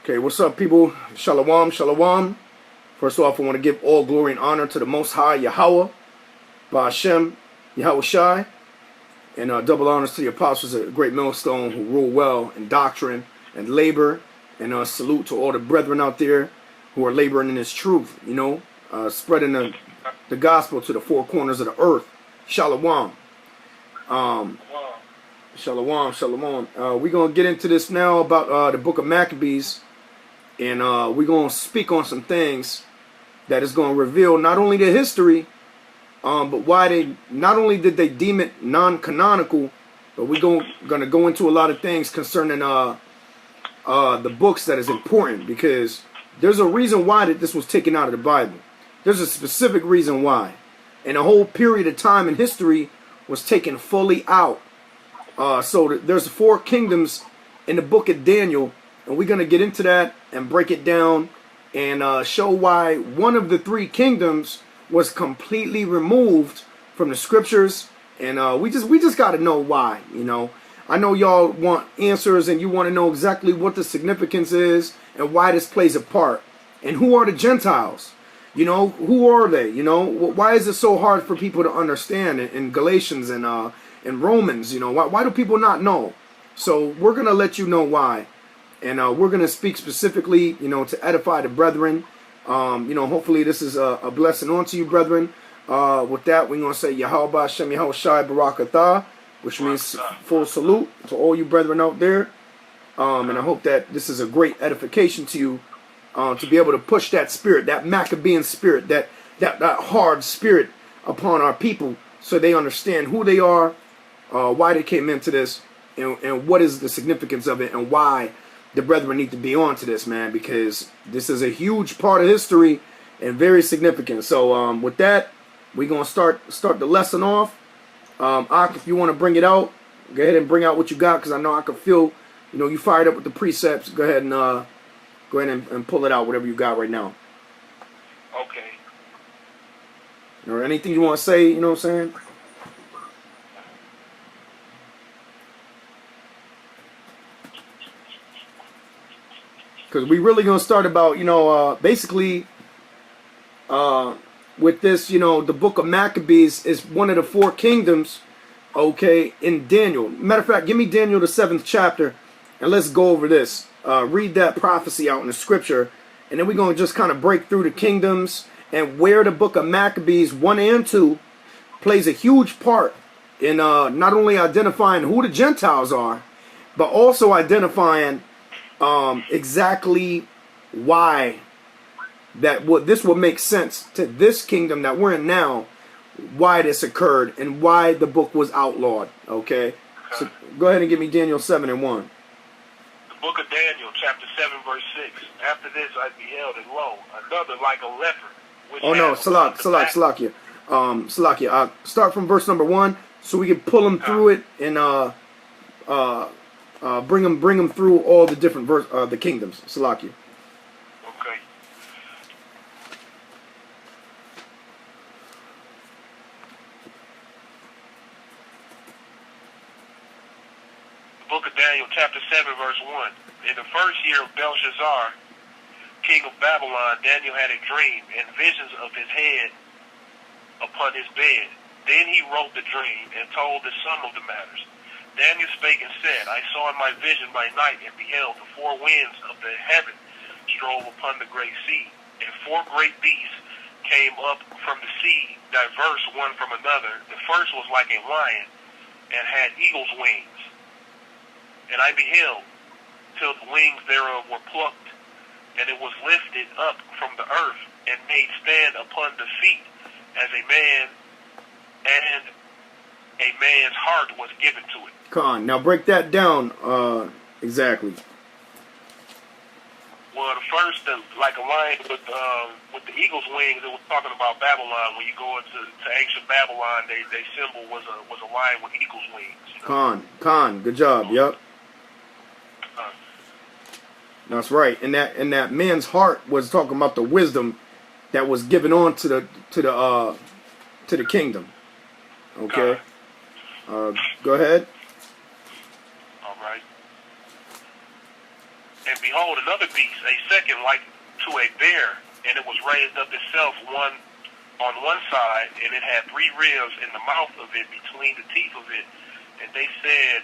Okay, what's up, people? Shalom, shalom. First off, I want to give all glory and honor to the Most High, Yahweh, Ba'ashem, Yahweh Shai, and double honors to the apostles of the great millstone who rule well in doctrine and labor, and salute to all the brethren out there who are laboring in this truth, spreading the gospel to the four corners of the earth. Shalom. Shalom, shalom. We're going to get into this now about the book of Maccabees. And we're going to speak on some things that is going to reveal not only the history, but why they, not only did they deem it non-canonical, but we're going to go into a lot of things concerning the books that is important, because there's a reason why that this was taken out of the Bible. There's a specific reason why. And a whole period of time in history was taken fully out. So there's 4 kingdoms in the book of Daniel, and we're going to get into that and break it down and show why one of the 3 kingdoms was completely removed from the scriptures. And we just got to know why. I know y'all want answers and you want to know exactly what the significance is and why this plays a part. And who are the Gentiles? Who are they? Why is it so hard for people to understand in Galatians and in Romans? Why do people not know? So we're going to let you know why. And we're going to speak specifically, to edify the brethren. Hopefully this is a blessing unto you, brethren. With that, we're going to say Yahweh Hashem Yahweh Shai Barakatah, which means full salute to all you brethren out there. And I hope that this is a great edification to you, to be able to push that spirit, that Maccabean spirit, that hard spirit upon our people, so they understand who they are, why they came into this, and what is the significance of it, and why the brethren need to be on to this, man, because this is a huge part of history and very significant. So with that, we're going to start the lesson off. Ak, if you want to bring it out, go ahead and bring out what you got, because I know I can feel, you fired up with the precepts. Go ahead and pull it out, whatever you got right now. Okay. Or anything you want to say, you know what I'm saying? Because we really going to start about, basically, with this, the book of Maccabees is one of the 4 kingdoms, okay, in Daniel. Matter of fact, give me Daniel, the 7th chapter, and let's go over this. Read that prophecy out in the scripture, and then we're going to just kind of break through the kingdoms and where the book of Maccabees 1 and 2 plays a huge part in not only identifying who the Gentiles are, but also identifying exactly why this would make sense to this kingdom that we're in now, why this occurred and why the book was outlawed. Okay, so go ahead and give me Daniel 7 and 1. The book of Daniel, chapter 7, verse 6. After this I beheld, and lo, another like a leopard. Salakia. Start from verse number 1 so we can pull them through it and bring them through all the different the kingdoms. Salakia. Okay. The book of Daniel, chapter 7, verse 1. In the first year of Belshazzar, king of Babylon, Daniel had a dream and visions of his head upon his bed. Then he wrote the dream and told the sum of the matters. Daniel spake and said, I saw in my vision by night, and beheld the 4 winds of the heaven strove upon the great sea, and 4 great beasts came up from the sea, diverse one from another. The first was like a lion, and had eagle's wings. And I beheld, till the wings thereof were plucked, and it was lifted up from the earth, and made stand upon the feet as a man, and a man's heart was given to it. Khan, now break that down exactly. Well, the first, like a lion with the eagle's wings, it was talking about Babylon. When you go into ancient Babylon, their symbol was a lion with eagle's wings. Khan, good job. Yep. That's right. And that man's heart was talking about the wisdom that was given on to the kingdom. Okay. Go ahead. All right. And behold, another beast, a second like to a bear, and it was raised up itself one on one side, and it had 3 ribs in the mouth of it, between the teeth of it. And they said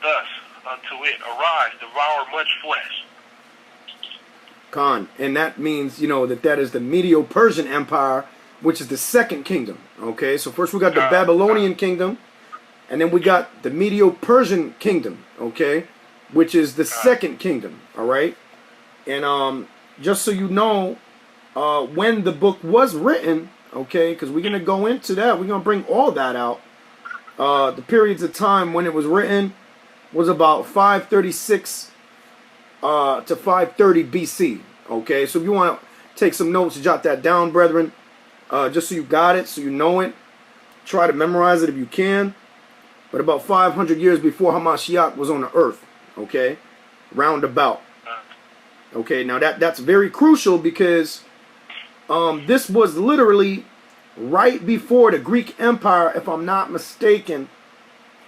thus unto it, Arise, devour much flesh. Khan, and that means, you know, that is the Medo-Persian Empire, which is the second kingdom. Okay, so first we got the Babylonian kingdom, and then we got the Medo-Persian kingdom. Okay, which is the second kingdom. All right, and just so you know, when the book was written, okay, because we're gonna go into that, we're gonna bring all that out. The periods of time when it was written was about 536 to 530 BC. Okay, so if you want to take some notes, jot that down, brethren, just so you got it, so you know it. Try to memorize it if you can. But about 500 years before Hamashiach was on the earth. Okay, roundabout. Okay, now that's very crucial because this was literally right before the Greek Empire, if I'm not mistaken,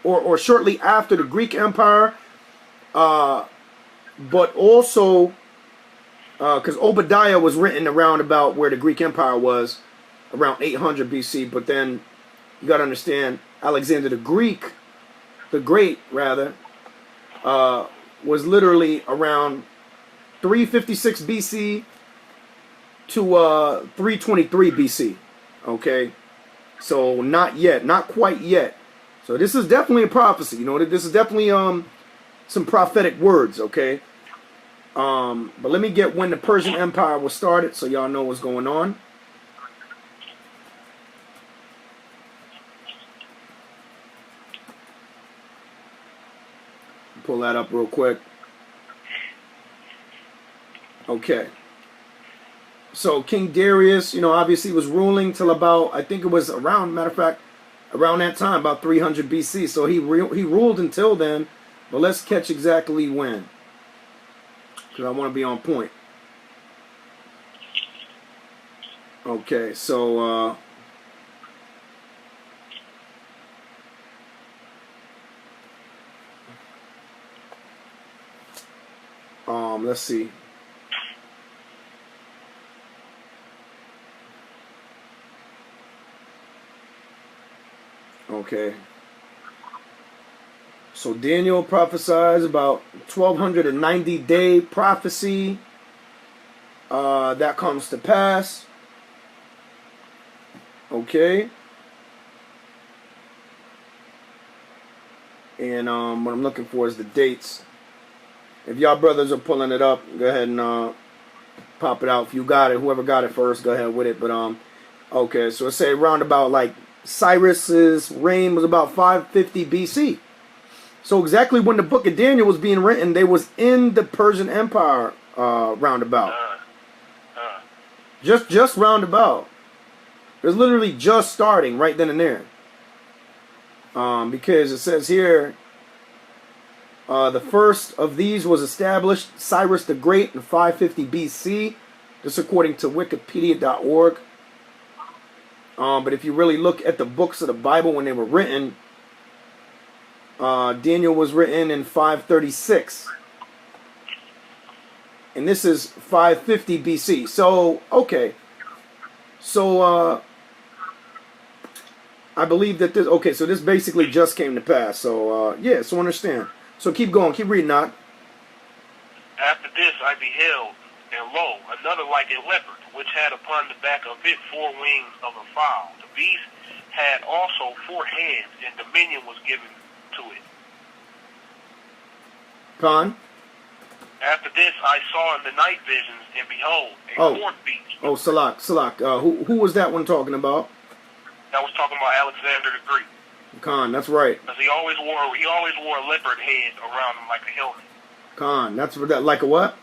or shortly after the Greek Empire, but also because Obadiah was written around about where the Greek Empire was, around 800 BC. But then you got to understand, Alexander the Great, rather, was literally around 356 BC to 323 BC. Okay, so not yet, not quite yet. So this is definitely a prophecy. You know, this is definitely some prophetic words. Okay, but let me get when the Persian Empire was started, so y'all know what's going on. Pull that up real quick. Okay. So King Darius, you know, obviously was ruling till about, I think it was around, matter of fact, around that time, about 300 BC. So he ruled until then, but let's catch exactly when, because I want to be on point. Okay, so let's see. Okay. So Daniel prophesies about 1290-day prophecy. That comes to pass. Okay. And what I'm looking for is the dates. If y'all brothers are pulling it up, go ahead and pop it out. If you got it, whoever got it first, go ahead with it. But okay, so let's say around about like Cyrus's reign was about 550 BC. So exactly when the book of Daniel was being written, they was in the Persian Empire roundabout. Just roundabout. It was literally just starting right then and there. Because it says here, the first of these was established, Cyrus the Great, in 550 BC. This according to Wikipedia.org. But if you really look at the books of the Bible when they were written, Daniel was written in 536. And this is 550 BC. So, okay. So, I believe that this... Okay, so this basically just came to pass. So, yeah, so understand. So keep going. Keep reading, Not. After this I beheld, and lo, another like a leopard, which had upon the back of it 4 wings of a fowl. The beast had also 4 heads, and dominion was given to it. Khan? After this I saw in the night visions, and behold, a 4th beast. Oh, Salak. Who was that one talking about? That was talking about Alexander the Great. Khan, that's right. Because he always wore a leopard head around him like a helmet. Khan, that's that, like a what?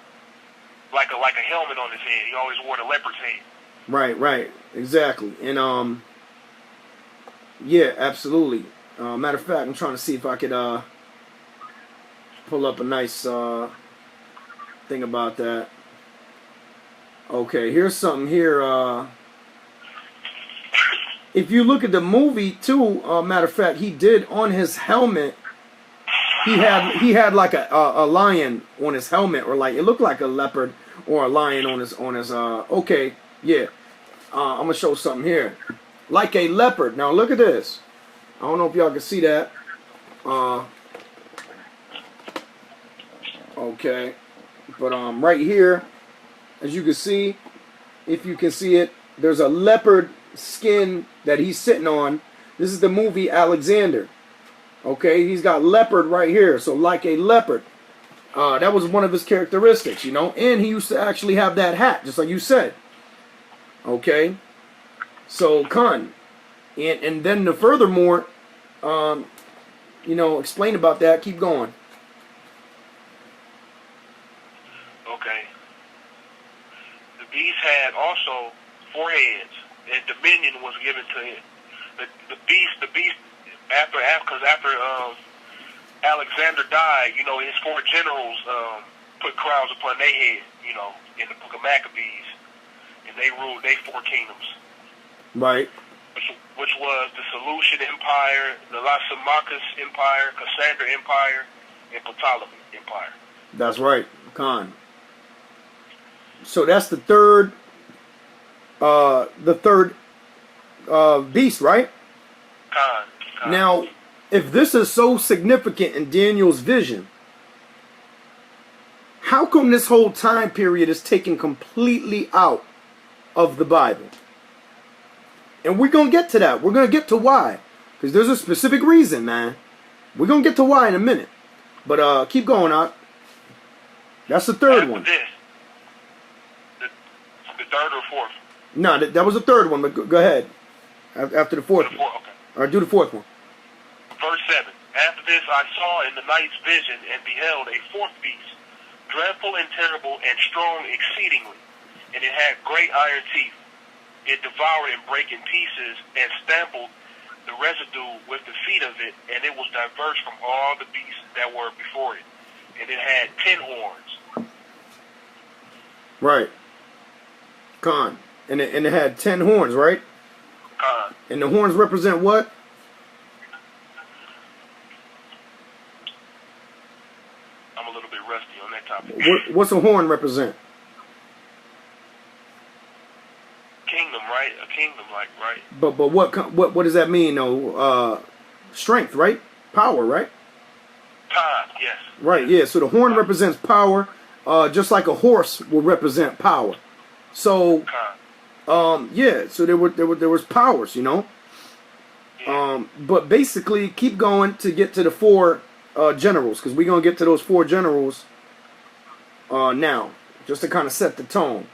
Like a helmet on his head. He always wore the leopard's head. Right, exactly. And yeah, absolutely. Matter of fact, I'm trying to see if I could pull up a nice thing about that. Okay, here's something here. If you look at the movie too, matter of fact, he did on his helmet he had like a lion on his helmet, or like it looked like a leopard or a lion on his okay, yeah. I'm gonna show something here, like a leopard. Now look at this. I don't know if y'all can see that. Okay, but right here, as you can see, if you can see it, there's a leopard skin that he's sitting on. This is the movie Alexander. Okay, he's got leopard right here, so like a leopard. That was one of his characteristics, you know. And he used to actually have that hat, just like you said. Okay, so Khan, and then the furthermore, you know, explain about that. Keep going. Okay. The beast had also 4 heads, and dominion was given to it. The beast, after Alexander died, you know, his 4 generals put crowns upon their head, you know, in the book of Maccabees, and they ruled their 4 kingdoms. Right. Which was the Seleucid Empire, the Lysimachus Empire, Cassander Empire, and Ptolemy Empire. That's right, Khan. So that's the third beast, right? Khan. Now, if this is so significant in Daniel's vision, how come this whole time period is taken completely out of the Bible? And we're going to get to that. We're going to get to why. Because there's a specific reason, man. We're going to get to why in a minute. But keep going, Op. That's the third one. This, the third or fourth? No, that was the third one, but go ahead. After the fourth one. Okay. Or do the fourth one. Verse 7. After this I saw in the night's vision and beheld a 4th beast, dreadful and terrible and strong exceedingly, and it had great iron teeth. It devoured and brake in pieces and stampled the residue with the feet of it, and it was diverse from all the beasts that were before it. And it had 10 horns. Right. Khan. And it had 10 horns, right? Khan. And the horns represent what? I'm a little bit rusty on that topic. What's a horn represent? Kingdom, right? A kingdom, like, right? But what does that mean, though? Strength, right? Power, right? Time, yes. Right, yeah. So the horn represents power, just like a horse will represent power. So, yeah. So there was powers, you know. Yeah. But basically, keep going to get to the 4 generals, because we're gonna get to those 4 generals now, just to kind of set the tone.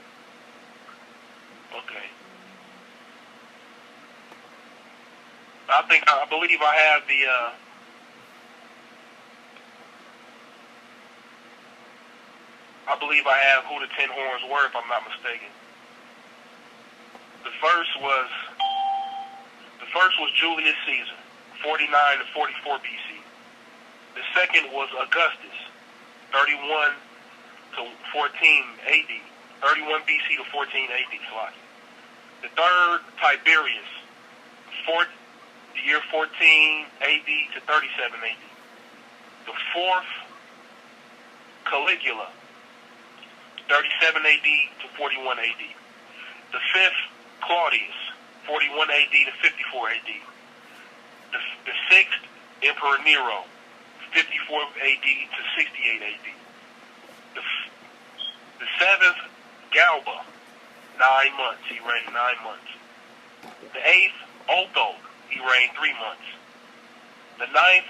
I believe I have who the 10 horns were, if I'm not mistaken. The first was Julius Caesar, 49 to 44 BC. The second was Augustus, 31 to 14 AD, 31 BC to 14 AD. The third, Tiberius, the year 14 AD to 37 AD. The fourth, Caligula, 37 AD to 41 AD. The fifth, Claudius, 41 AD to 54 AD. The sixth, Emperor Nero, 54 AD to 68 AD. The seventh, Galba, 9 months. He reigned 9 months. The eighth, Otho, he reigned 3 months. The ninth,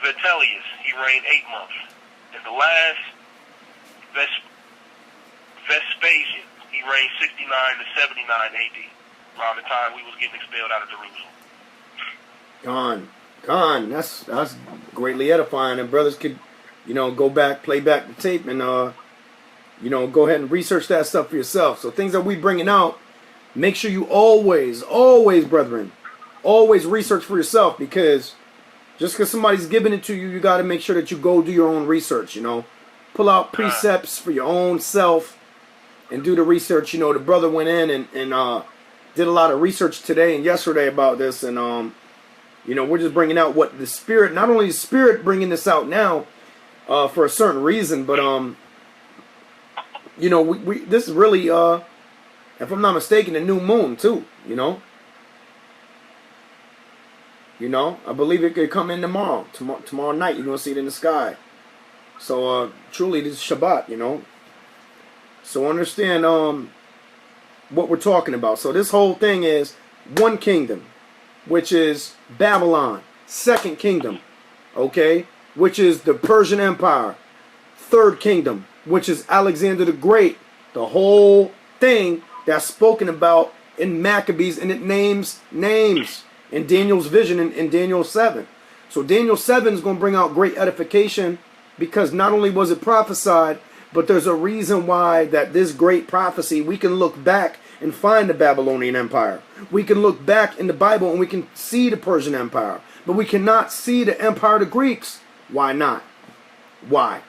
Vitellius, he reigned 8 months. And the last, Vespasian, he reigned 69 to 79 AD, around the time we was getting expelled out of Jerusalem. Gone. That's greatly edifying, and brothers could, go back, play back the tape, and go ahead and research that stuff for yourself. So things that we bringing out, make sure you always, brethren, always research for yourself, because just because somebody's giving it to you, you got to make sure that you go do your own research. Pull out precepts for your own self and do the research. The brother went in and did a lot of research today and yesterday about this, and You know, we're just bringing out what the Spirit, not only the Spirit bringing this out now for a certain reason, but you know, we this is really if I'm not mistaken, the new moon too. You know, I believe it could come in tomorrow night. You're gonna see it in the sky. So truly, this is Shabbat. You know, so understand what we're talking about. So this whole thing is one kingdom, which is Babylon. Second kingdom, okay, which is the Persian Empire. Third kingdom, which is Alexander the Great. The whole thing that's spoken about in Maccabees, and it names names in Daniel's vision in Daniel 7. So Daniel 7 is going to bring out great edification, because not only was it prophesied, but there's a reason why that this great prophecy, we can look back and find the Babylonian Empire. We can look back in the Bible and we can see the Persian Empire. But we cannot see the Empire of the Greeks. Why not? Why?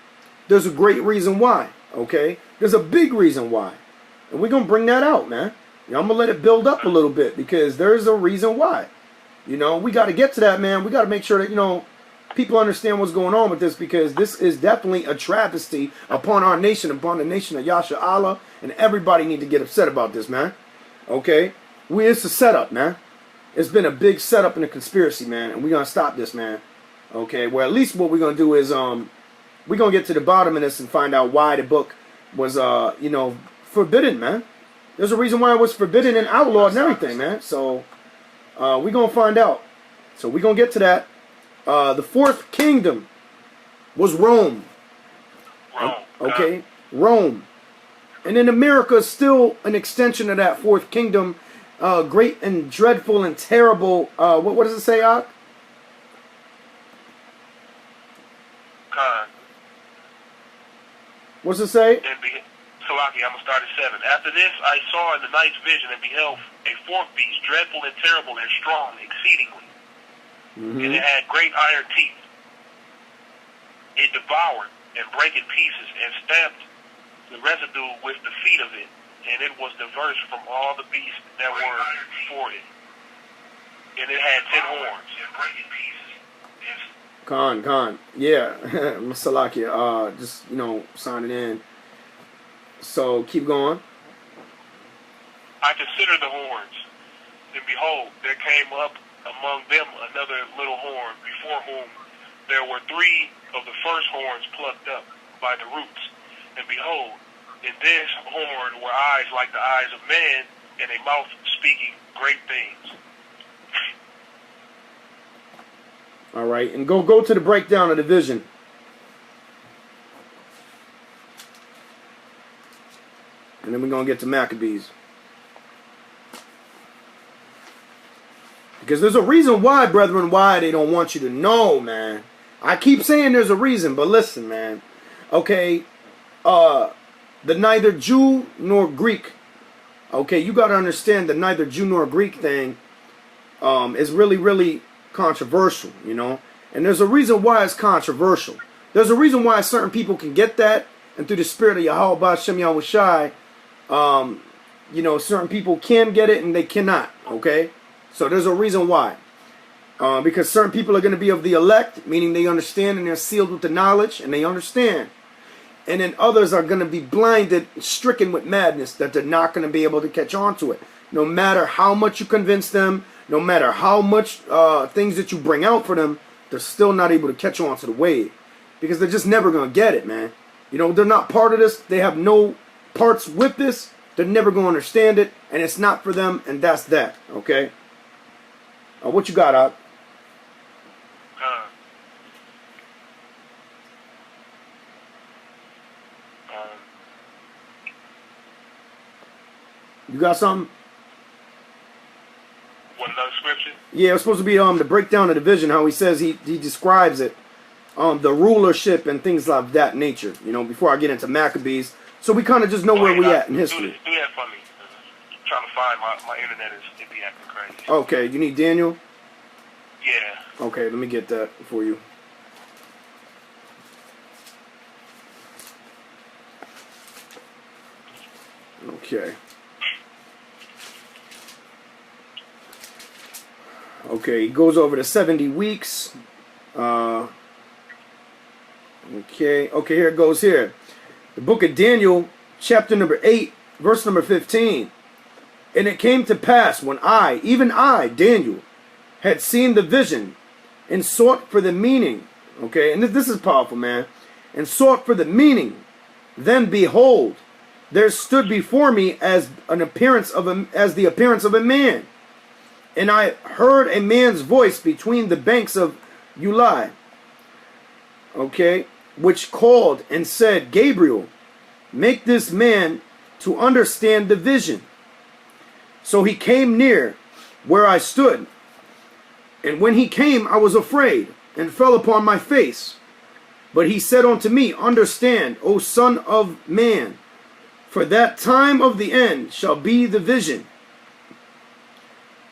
There's a great reason why, okay? There's a big reason why. And we're going to bring that out, man. You know, I'm going to let it build up a little bit, because there's a reason why. You know, we got to get to that, man. We got to make sure that, you know, people understand what's going on with this, because this is definitely a travesty upon our nation, upon the nation of Yasha Allah, and everybody need to get upset about this, man. Okay? It's a setup, man. It's been a big setup in a conspiracy, man, and we're going to stop this, man. Okay? Well, at least what we're going to do is we're going to get to the bottom of this and find out why the book was, you know, forbidden, man. There's a reason why it was forbidden and outlawed and everything, man. So we're going to find out. So we're going to get to that. The fourth kingdom was Rome. Okay? Rome. And then America is still an extension of that fourth kingdom. Great and dreadful and terrible. What does it say, Ak? Khan. What's it say? Salaki, I'm going to start at 7. After this, I saw in the night's vision and beheld a fourth beast, dreadful and terrible and strong exceedingly. And it had great iron teeth. It devoured and brake in pieces and stamped the residue with the feet of it. And it was diverse from all the beasts that were before it. And it had 10 horns. Khan. Yeah. Masalakia. Just, you know, signing in. So, keep going. I considered the horns, and behold, there came up among them another little horn, before whom there were 3 of the first horns plucked up by the roots. And behold, in this horn were eyes like the eyes of man, and a mouth speaking great things. All right, and go to the breakdown of the vision. And then we're going to get to Maccabees. Because there's a reason why, brethren, why they don't want you to know, man. I keep saying there's a reason, but listen, man. Okay, the neither Jew nor Greek. Okay, you got to understand the neither Jew nor Greek thing is really, really controversial, you know. And there's a reason why it's controversial. There's a reason why certain people can get that, and through the spirit of Yahweh B'Shem Yahushai, you know, certain people can get it and they cannot, okay? So there's a reason why. Because certain people are going to be of the elect, meaning they understand and they're sealed with the knowledge and they understand. And then others are going to be blinded, stricken with madness, that they're not going to be able to catch on to it. No matter how much you convince them, no matter how much things that you bring out for them, they're still not able to catch on to the wave. Because they're just never going to get it, man. You know, they're not part of this. They have no parts with this. They're never going to understand it. And it's not for them. And that's that. Okay? What you got, Op? You got something? What, another scripture? Yeah, it's supposed to be the breakdown of the vision, how he says he describes it. The rulership and things of that nature, you know, before I get into Maccabees. So we kind of just know where we at in history. Do that for me. I'm trying to find my internet is be acting crazy. Okay, you need Daniel? Yeah. Okay, let me get that for you. Okay. Okay, he goes over the 70 weeks. Okay, here it goes here. The book of Daniel, chapter number 8, verse number 15. And it came to pass when I, even I, Daniel, had seen the vision and sought for the meaning. Okay, and this is powerful, man. And sought for the meaning. Then behold, there stood before me as the appearance of a man. And I heard a man's voice between the banks of Ulai. Okay, which called and said, Gabriel, make this man to understand the vision. So he came near where I stood. And when he came, I was afraid and fell upon my face. But he said unto me, understand, O son of man, for that time of the end shall be the vision.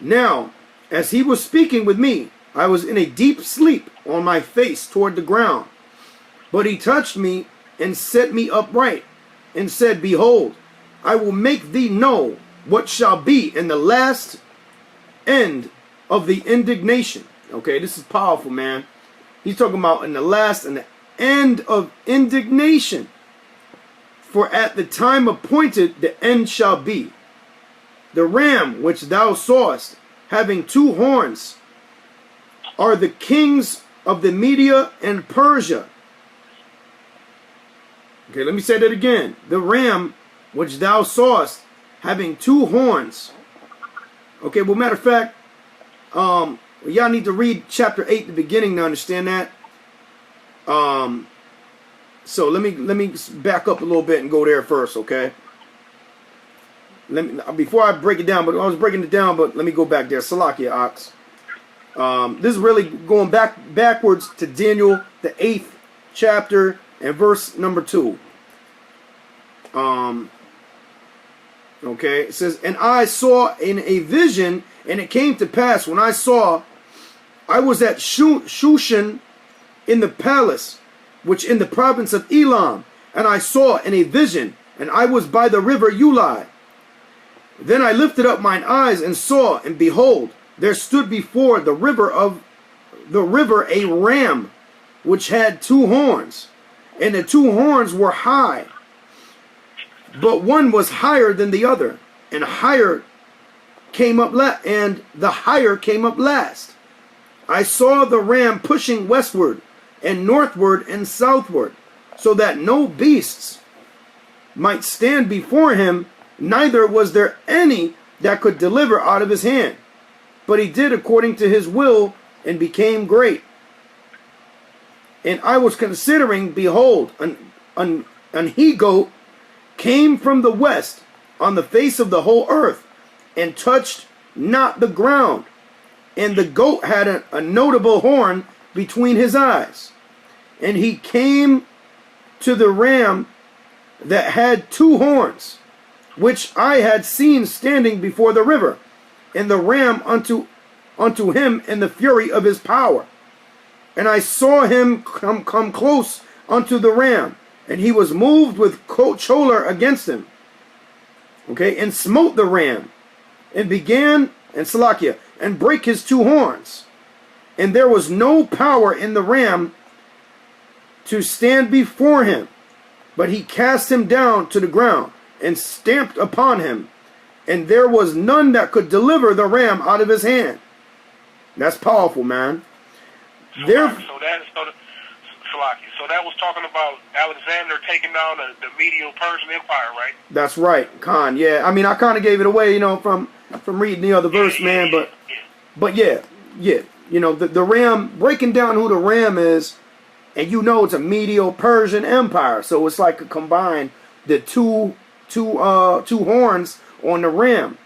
Now, as he was speaking with me, I was in a deep sleep on my face toward the ground. But he touched me and set me upright and said, behold, I will make thee know what shall be in the last end of the indignation. Okay, this is powerful, man. He's talking about in the last and the end of indignation. For at the time appointed the end shall be. The ram which thou sawest, having 2 horns, are the kings of the Media and Persia. Okay, let me say that again. The ram which thou sawest, having 2 horns. Okay, well, matter of fact, y'all need to read chapter 8, the beginning, to understand that. So let me back up a little bit and go there first, okay? Before I break it down, but I was breaking it down, but let me go back there. Salakia, Ox. This is really going backwards to Daniel, the 8th chapter and verse number 2. Okay, it says, and I saw in a vision, and it came to pass when I saw, I was at Shushan in the palace, which in the province of Elam, and I saw in a vision, and I was by the river Ulai. Then I lifted up mine eyes and saw, and behold, there stood before the river a ram, which had 2 horns, and the 2 horns were high, but one was higher than the other, and the higher came up last. I saw the ram pushing westward and northward and southward, so that no beasts might stand before him, neither was there any that could deliver out of his hand. But he did according to his will and became great. And I was considering, behold, an he-goat came from the west on the face of the whole earth, and touched not the ground. And the goat had a notable horn between his eyes. And he came to the ram that had 2 horns, which I had seen standing before the river, and the ram unto him in the fury of his power. And I saw him come close unto the ram, and he was moved with choler against him. Okay, and smote the ram, and began, and Salakia, and break his 2 horns. And there was no power in the ram to stand before him, but he cast him down to the ground, and stamped upon him, and there was none that could deliver the ram out of his hand. That's powerful, man. So that was talking about Alexander taking down the Medo-Persian Empire, right? That's right, Khan. Yeah, I mean, I kind of gave it away, from reading the other verse, man. But yeah, the ram, breaking down who the ram is, and it's a Medo-Persian Empire. So it's like a combined the two horns on the ram.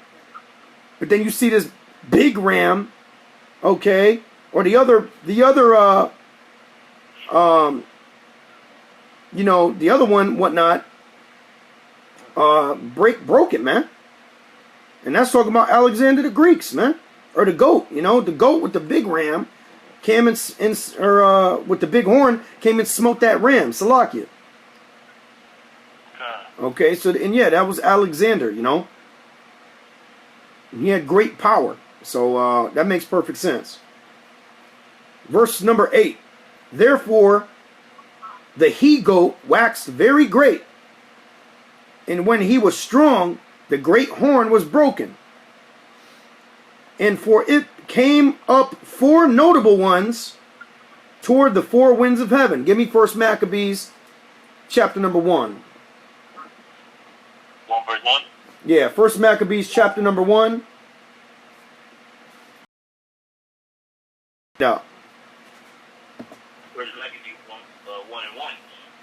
But then you see this big ram, okay, or the other one, whatnot, broke it, man. And that's talking about Alexander the Greeks, man. Or the goat, the goat with the big ram came with the big horn came and smote that ram, Salakia. Okay, so, and yeah, that was Alexander, He had great power. So that makes perfect sense. Verse number 8. Therefore, the he-goat waxed very great, and when he was strong, the great horn was broken. And for it came up 4 notable ones toward the 4 winds of heaven. Give me First Maccabees chapter number 1. 1 verse 1? Yeah, First Maccabees chapter number 1. Yeah. First Maccabees 1 and 1.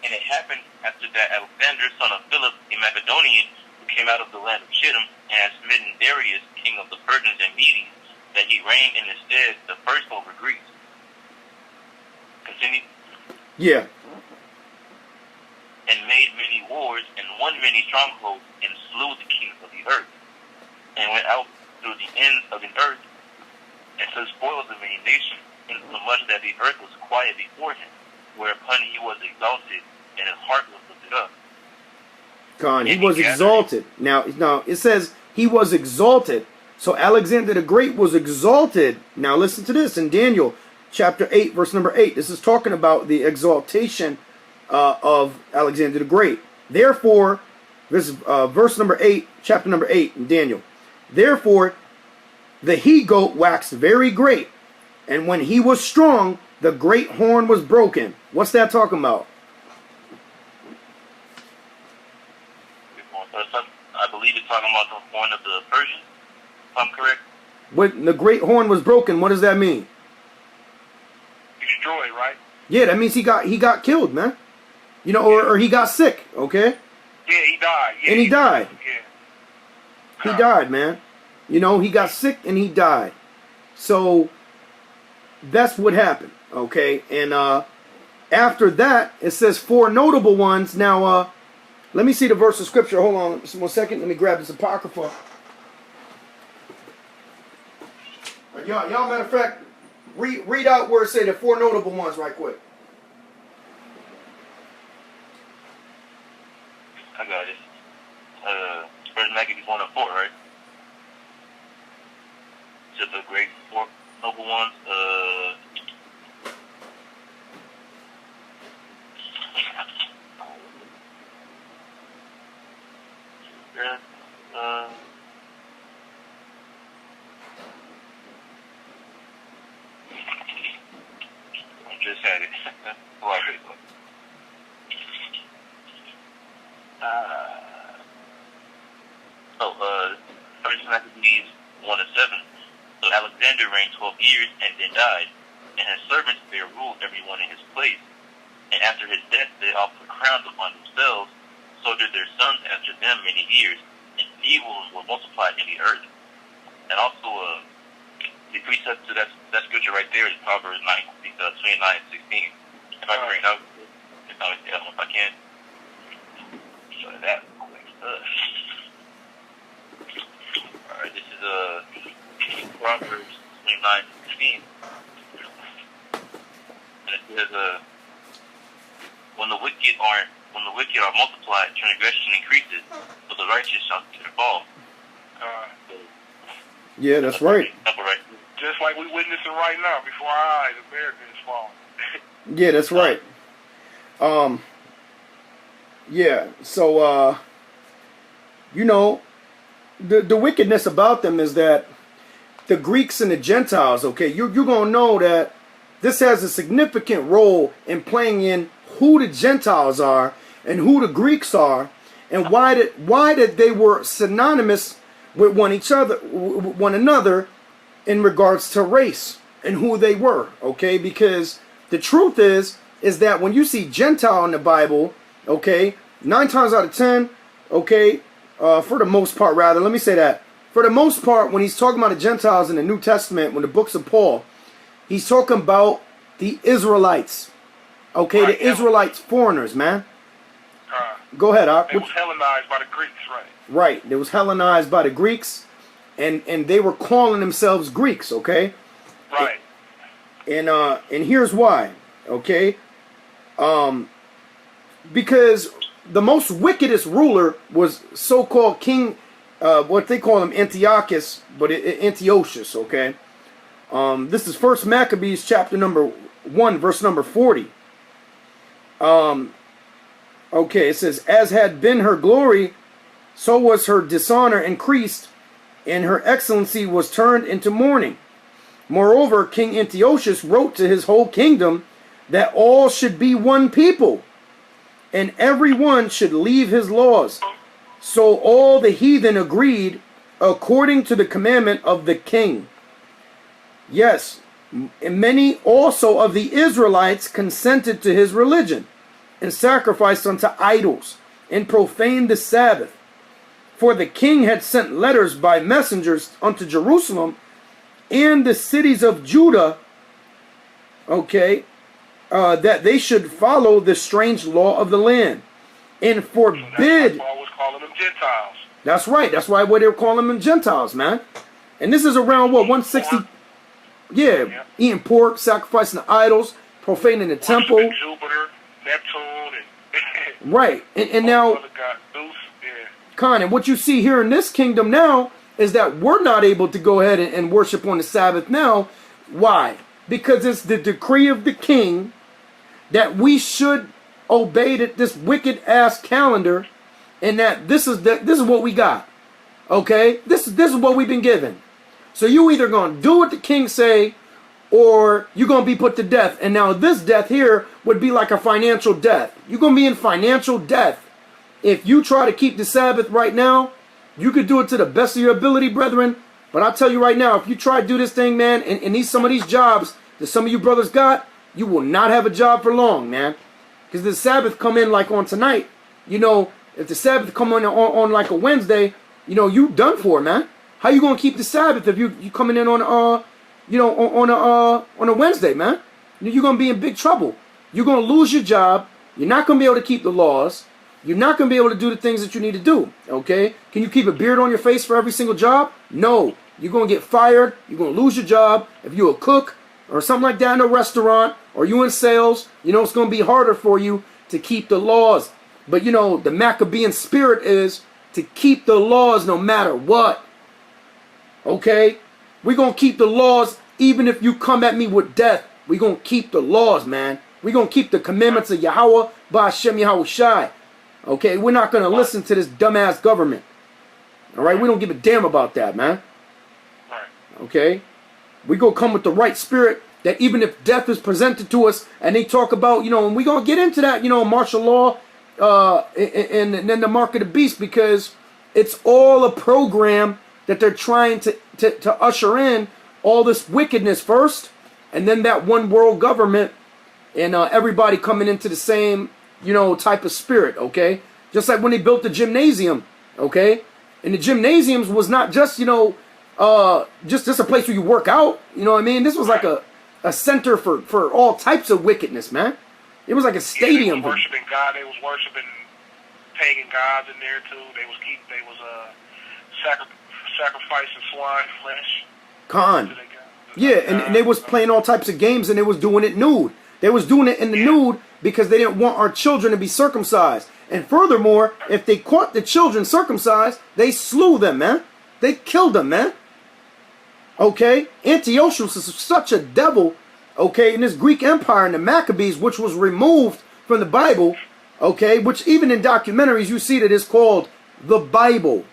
And it happened after that Alexander, son of Philip, a Macedonian, who came out of the land of Chittim, and had smitten Darius, king of the Persians and Medes, that he reigned in his stead the first over Greece. Continue. Yeah. And made many wars, and won many strongholds, and slew the kings of the earth, and went out through the ends of the earth, and took spoils of many nations, insomuch that the earth was quiet before him, whereupon he was exalted, and his heart was lifted up. Con, he was exalted. Now it says he was exalted. So Alexander the Great was exalted. Now listen to this in Daniel chapter 8, verse number 8. This is talking about the exaltation of Alexander the Great. Therefore, this is verse number 8, chapter number 8 in Daniel. Therefore, the he-goat waxed very great, and when he was strong, the great horn was broken. What's that talking about? I believe it's talking about the horn of the Persians, if I'm correct. When the great horn was broken, what does that mean? Destroyed, right? Yeah, that means he got killed, man. You know, or he got sick, okay? Yeah, he died. Yeah, and he died. Yeah. He died, man. You know, he got sick and he died. So that's what happened, okay? And after that, it says 4 notable ones. Now, let me see the verse of scripture. Hold on just 1 second. Let me grab this apocrypha. Y'all, matter of fact, read out where it say the 4 notable ones right quick. I got it. First Maccabees 1 and 4, right? Just the great 4 noble ones. I just had it. First Maccabees 1 and 7. So Alexander reigned 12 years and then died, and his servants bare ruled everyone in his place. And after his death they all put crowns upon themselves, so did their sons after them many years, and evils were multiplied in the earth. And also the precept to that scripture right there is Proverbs 29 and 16. If I bring it up, if I can. Show that quick. Alright, this is Proverbs 29 and 16. And it says, when the wicked are multiplied, transgression increases, but the righteous shall fall. Yeah, that's right. Just like we witnessing right now before our eyes, America is falling. Yeah, that's right. Yeah, so you know, the wickedness about them is that the Greeks and the Gentiles, okay, you're gonna know that this has a significant role in playing in who the Gentiles are and who the Greeks are, and why that they were synonymous with one another in regards to race and who they were, okay? Because the truth is that when you see Gentile in the Bible, okay, 9 times out of 10, okay, for the most part, rather, let me say that, for the most part, when he's talking about the Gentiles in the New Testament, when the books of Paul, he's talking about the Israelites, okay, right, the Israelites, foreigners, man. Go ahead, Ak. It was Hellenized by the Greeks, right? Right, they was Hellenized by the Greeks, and they were calling themselves Greeks, okay? Right. And here's why, okay? Because the most wickedest ruler was so-called King what they call him Antiochus, but Antiochus, okay? This is First Maccabees chapter number 1, verse number 40. Okay, it says, as had been her glory, so was her dishonor increased, and her excellency was turned into mourning. Moreover, King Antiochus wrote to his whole kingdom that all should be one people, and every one should leave his laws. So all the heathen agreed according to the commandment of the king. Yes, and many also of the Israelites consented to his religion, and sacrificed unto idols, and profaned the Sabbath. For the king had sent letters by messengers unto Jerusalem and the cities of Judah, okay, that they should follow the strange law of the land, and forbid. So Paul was calling them Gentiles. That's right. That's why they were calling them Gentiles, man. And this is around what, 160? Yeah, eating pork, sacrificing the idols, profaning the temple. Jupiter, Neptune, and right. And now, Khan, and what you see here in this kingdom now is that we're not able to go ahead and worship on the Sabbath now. Why? Because it's the decree of the king that we should obey this wicked ass calendar, and that this is what we got. Okay, this is what we've been given. So you either gonna do what the king say, or you're gonna be put to death. And now this death here would be like a financial death. You're gonna be in financial death if you try to keep the Sabbath right now. You could do it to the best of your ability, brethren. But I'll tell you right now, if you try to do this thing, man, and some of these jobs that some of you brothers got, you will not have a job for long, man. Because the Sabbath come in like on tonight. You know, if the Sabbath come on like a Wednesday, you know, you done for, man. How you gonna keep the Sabbath if you coming in on on a Wednesday, man? You're gonna be in big trouble. You're gonna lose your job. You're not gonna be able to keep the laws. You're not gonna be able to do the things that you need to do. Okay? Can you keep a beard on your face for every single job? No. You're gonna get fired. You're gonna lose your job. If you're a cook or something like that in a restaurant, or you in sales, you know it's gonna be harder for you to keep the laws. But you know the Maccabean spirit is to keep the laws no matter what. Okay? We're going to keep the laws even if you come at me with death. We're going to keep the laws, man. We're going to keep the commandments of Yahweh, Ba'ashem Yahweh Shai. Okay? We're not going to listen to this dumbass government. All right? We don't give a damn about that, man. Okay? We're going to come with the right spirit that even if death is presented to us and they talk about, you know, and we're going to get into that, you know, martial law and then the mark of the beast, because it's all a program that they're trying to usher in all this wickedness first, and then that one world government, and everybody coming into the same, you know, type of spirit, okay? Just like when they built the gymnasium, okay? And the gymnasiums was not just, you know, just a place where you work out, you know what I mean? This was like a center for all types of wickedness, man. It was like a stadium. They was worshiping God. They was worshiping pagan gods in there too. They was sacrificing swine flesh. Khan. Yeah, and they was playing all types of games, and they was doing it nude. They was doing it in the nude because they didn't want our children to be circumcised. And furthermore, if they caught the children circumcised, they slew them, man. They killed them, man. Okay? Antiochus is such a devil, okay, in this Greek Empire, in the Maccabees, which was removed from the Bible, okay, which even in documentaries you see that it's called the Bible.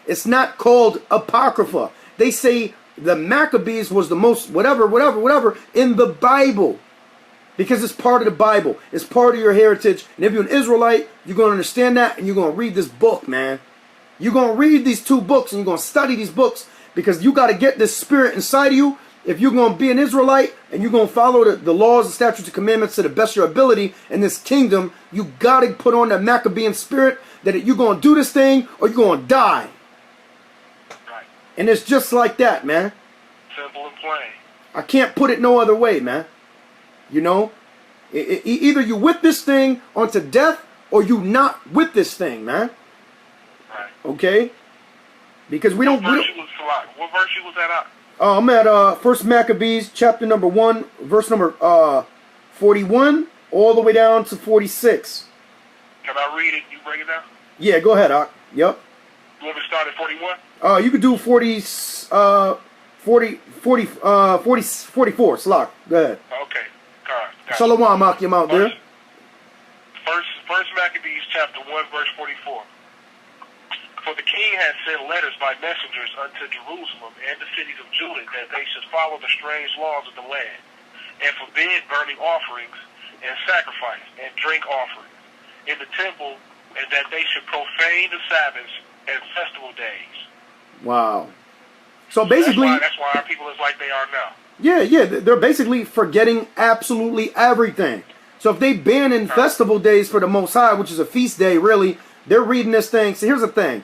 It's not called Apocrypha. They say the Maccabees was the most whatever in the Bible. Because it's part of the Bible. It's part of your heritage. And if you're an Israelite, you're going to understand that, and you're going to read this book, man. You're going to read these two books, and you're going to study these books, because you got to get this spirit inside of you. If you're going to be an Israelite and you're going to follow the laws, the statutes, and commandments to the best of your ability in this kingdom, you got to put on that Maccabean spirit that you're going to do this thing or you're going to die. Right. And it's just like that, man. Simple and plain. I can't put it no other way, man. You know? Either you with this thing onto death or you not with this thing, man. Right. Okay? Because we don't... What verse you was that at? I'm at First Maccabees, chapter number 1, verse number 41, all the way down to 46. Can I read it? You bring it down? Yeah, go ahead, Ak. Yep. You want me to start at 41? You could do 40, 44. Slok. Go ahead. Okay. Got it. Shalom, Akim out there. First Maccabees chapter 1, verse 44. For the king had sent letters by messengers unto Jerusalem and the cities of Judah that they should follow the strange laws of the land, and forbid burning offerings and sacrifice and drink offerings in the temple, and that they should profane the Sabbaths and festival days. Wow. So basically, that's why our people is like they are now. Yeah, they're basically forgetting absolutely everything. So if they ban in festival days for the Most High, which is a feast day, really, they're reading this thing. So here's the thing.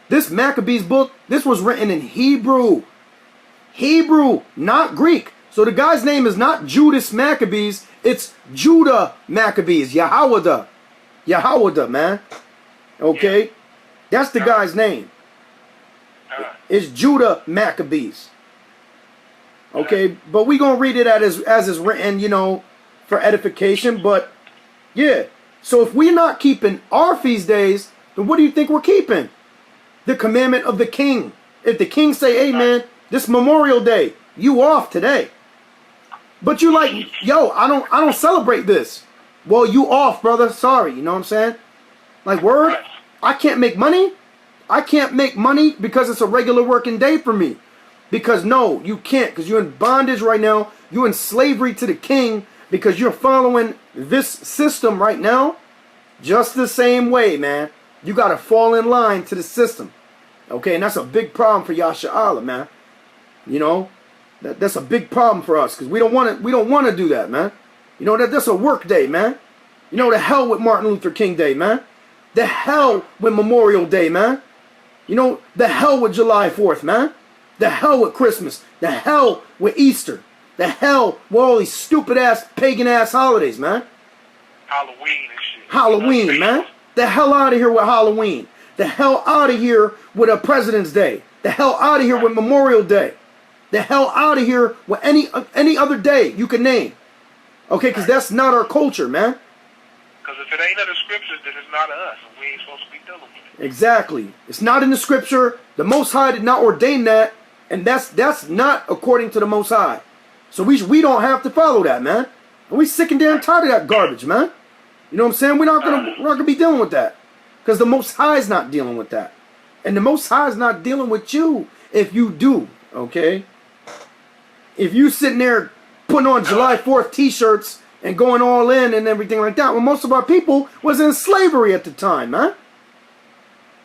This Maccabees book, this was written in Hebrew. Hebrew, not Greek. So the guy's name is not Judas Maccabees. It's Judah Maccabees. Yahawada, man. Okay? Yeah. That's the guy's name. It's Judah Maccabees. Okay? But we going to read it as it's written, you know, for edification. But, yeah. So if we're not keeping our feast days, then what do you think we're keeping? The commandment of the king. If the king say, hey, man, this Memorial Day, you off today. But you like, yo, I don't celebrate this. Well, you off, brother. Sorry. You know what I'm saying? Like, word, I can't make money. I can't make money because it's a regular working day for me. Because, no, you can't. Because you're in bondage right now. You're in slavery to the king because you're following this system right now. Just the same way, man. You got to fall in line to the system. Okay, and that's a big problem for Yasha Allah, man. You know, that's a big problem for us because we don't want to do that, man. You know, that's a work day, man. You know, the hell with Martin Luther King Day, man. The hell with Memorial Day, man. You know, the hell with July 4th, man. The hell with Christmas. The hell with Easter. The hell with all these stupid-ass, pagan-ass holidays, man. Halloween and shit. Halloween, man. The hell out of here with Halloween. The hell out of here with a President's Day. The hell out of here with Memorial Day. The hell out of here with any other day you can name. Okay, because that's not our culture, man. Because if it ain't in the scriptures, then it's not us, and we ain't supposed to be dealing with it. Exactly. It's not in the scripture. The Most High did not ordain that, and that's not according to the Most High. So we don't have to follow that, man. And we sick and damn tired of that garbage, man. You know what I'm saying? We're not gonna be dealing with that. Because the Most High is not dealing with that. And the Most High is not dealing with you if you do, okay? If you sitting there putting on July 4th t-shirts and going all in and everything like that, well, most of our people was in slavery at the time, man.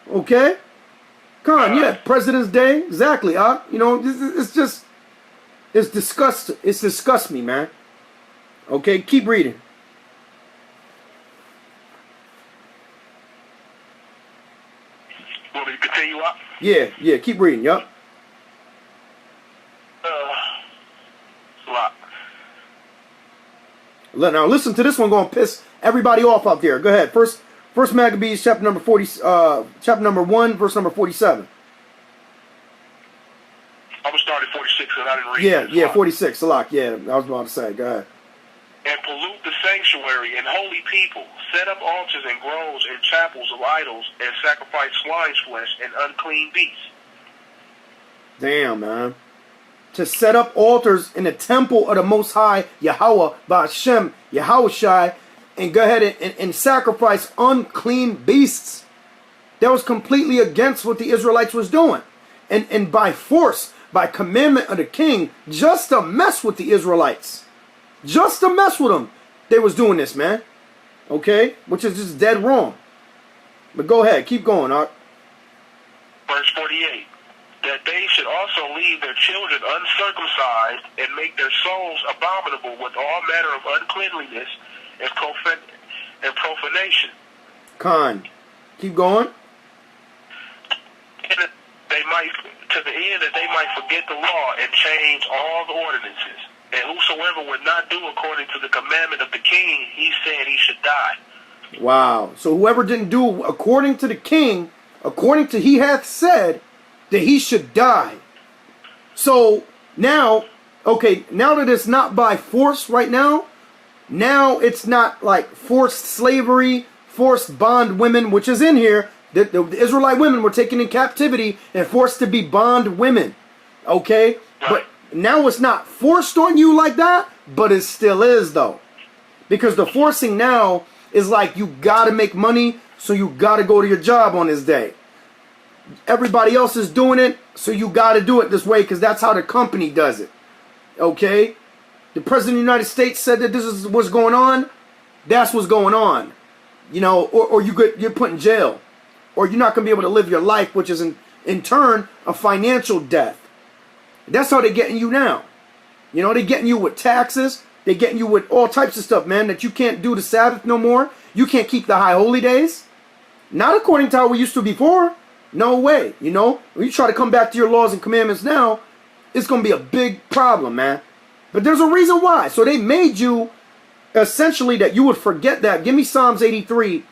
Okay? Come on, yeah, President's Day, exactly. You know, it's disgust me, man. Okay, keep reading. Want me to continue up? Yeah, keep reading, yup. Now listen to this one going to piss everybody off out there. Go ahead. First Maccabees chapter number 1, verse number 47. I'm going to start at 46 because I didn't read Yeah, 46. Salak, yeah, I was about to say. Go ahead. And pollute the sanctuary and holy people, set up altars and groves and chapels of idols, and sacrifice swine's flesh and unclean beasts. Damn, man. To set up altars in the temple of the Most High, Yahweh, Ba'ashem, Yahushai, and go ahead and sacrifice unclean beasts. That was completely against what the Israelites was doing. And by force, by commandment of the king, just to mess with the Israelites. Just to mess with them, they was doing this, man. Okay? Which is just dead wrong. But go ahead, keep going, Art. Verse 48. That they should also leave their children uncircumcised and make their souls abominable with all manner of uncleanliness and profanation. Con. Keep going. And they might, to the end that they might forget the law and change all the ordinances. And whosoever would not do according to the commandment of the king, he said he should die. Wow. So whoever didn't do according to the king, according to he hath said, that he should die. So now, okay, now that it's not by force right now it's not like forced slavery, forced bond women, which is in here, The Israelite women were taken in captivity and forced to be bond women. Okay? Right. But now it's not forced on you like that, but it still is though. Because the forcing now is like you got to make money, so you got to go to your job on this day. Everybody else is doing it, so you got to do it this way because that's how the company does it. Okay? The President of the United States said that this is what's going on. That's what's going on. You know, or you're put in jail. Or you're not going to be able to live your life, which is in turn a financial death. That's how they're getting you now. You know, they're getting you with taxes. They're getting you with all types of stuff, man, that you can't do the Sabbath no more. You can't keep the high holy days. Not according to how we used to before. No way. You know, when you try to come back to your laws and commandments now, it's going to be a big problem, man. But there's a reason why. So they made you essentially that you would forget that. Give me Psalms 83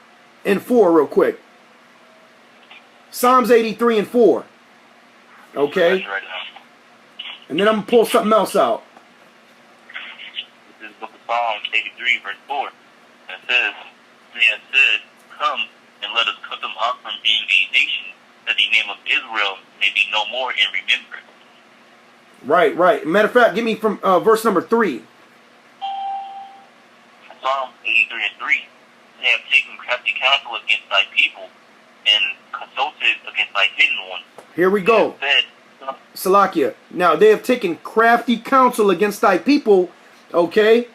and 4 real quick. Psalms 83 and 4. Okay? And then I'm going to pull something else out. This is the book of Psalms 83, verse 4. It says, "They have said, come and let us cut them off from being a nation, that the name of Israel may be no more in remembrance." Right, right. Matter of fact, give me from verse number 3. Psalm 83 and 3. "They have taken crafty counsel against thy people, and consulted against thy hidden ones." Here we go. They have said, Salakia. Now, they have taken crafty counsel against thy people, okay,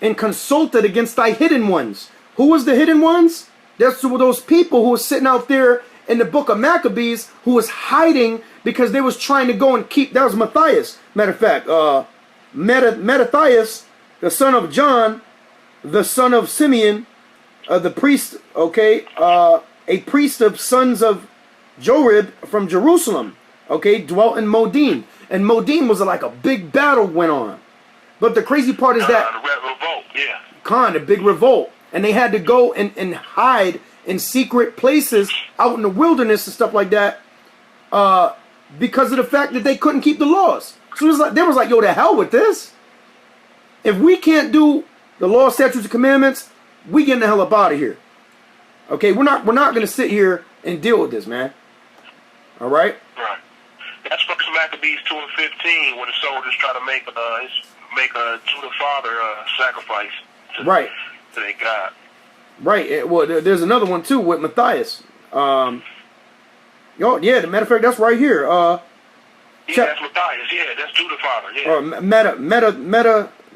and consulted against thy hidden ones. Who was the hidden ones? That's those people who were sitting out there in the book of Maccabees who was hiding because they was trying to go and keep, that was Matthias. Matter of fact, Mattathias, the son of John, the son of Simeon, the priest, okay, a priest of sons of Jorib from Jerusalem, okay, dwelt in Modin. And Modin was like a big battle went on. But the crazy part is that revolt, yeah. a big revolt. And they had to go and hide in secret places out in the wilderness and stuff like that because of the fact that they couldn't keep the laws. So it was like, they was like, yo, to hell with this. If we can't do the law, statutes, and commandments, we getting the hell up out of here. Okay, we're not going to sit here and deal with this, man. All right? Right. That's First Maccabees 2 and 15, where the soldiers try to make a to the father sacrifice to their God. Right. Well, there's another one too with Matthias. Oh, yeah. The matter of fact, that's right here. Yeah, that's Matthias. Yeah, that's to the father. Yeah. Or